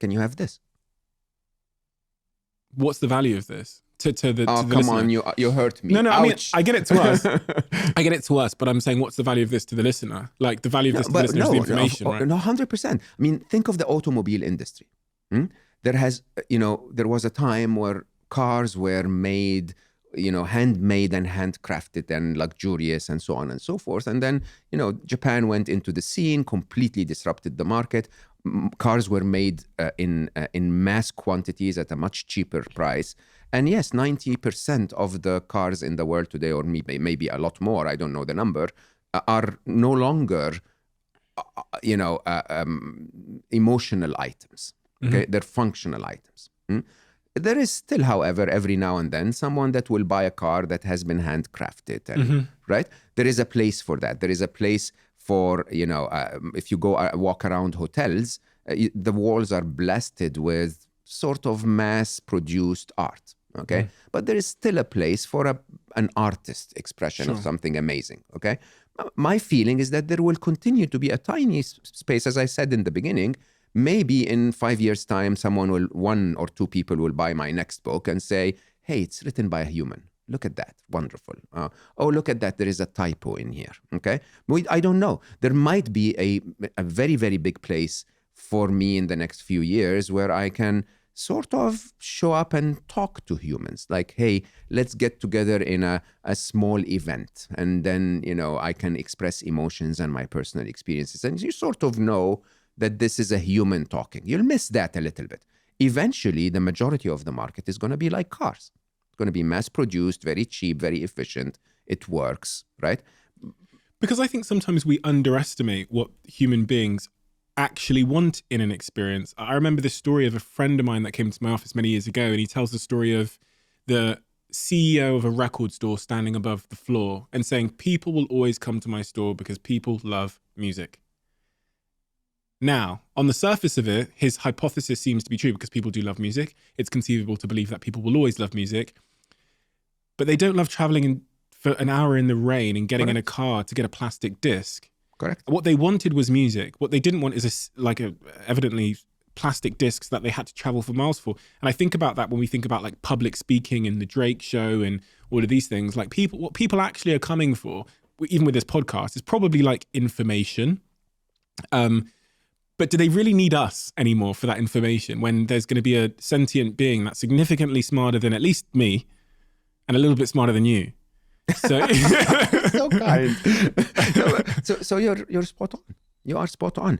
Can you have this? What's the value of this to the come listener? on, you hurt me. No, Ouch. I mean, I get it to us. I get it to us, but I'm saying, what's the value of this to the listener? Like, the value of this to the listener is the information, right? No, 100%. I mean, think of the automobile industry. There was a time where cars were made, handmade and handcrafted and luxurious and so on and so forth. And then, Japan went into the scene, completely disrupted the market. Cars were made in mass quantities at a much cheaper price. And yes, 90% of the cars in the world today, or maybe a lot more, I don't know the number, are no longer, emotional items. Okay, they're functional items. There is still, however, every now and then, someone that will buy a car that has been handcrafted, and, right? There is a place for that. There is a place for, if you go walk around hotels, the walls are blasted with sort of mass-produced art, okay? But there is still a place for an artist expression of something amazing, okay? My feeling is that there will continue to be a tiny space, as I said in the beginning. Maybe in 5 years' time, one or two people will buy my next book and say, hey, it's written by a human. Look at that. Wonderful. Oh, look at that. There is a typo in here. Okay. I don't know. There might be a very, very big place for me in the next few years where I can sort of show up and talk to humans. Like, hey, let's get together in a small event. And then, I can express emotions and my personal experiences. And you sort of know that this is a human talking. You'll miss that a little bit. Eventually, the majority of the market is going to be like cars. It's going to be mass-produced, very cheap, very efficient. It works, right? Because I think sometimes we underestimate what human beings actually want in an experience. I remember the story of a friend of mine that came to my office many years ago, and he tells the story of the CEO of a record store standing above the floor and saying, people will always come to my store because people love music. Now, on the surface of it, his hypothesis seems to be true because people do love music. It's conceivable to believe that people will always love music, but they don't love traveling for an hour in the rain and getting in a car to get a plastic disc. Correct. What they wanted was music. What they didn't want is evidently plastic discs that they had to travel for miles for. And I think about that when we think about like public speaking and the Drake show and all of these things. Like what people actually are coming for, even with this podcast, is probably like information. But do they really need us anymore for that information when there's going to be a sentient being that's significantly smarter than at least me and a little bit smarter than you? So, so kind. So you're spot on. You are spot on.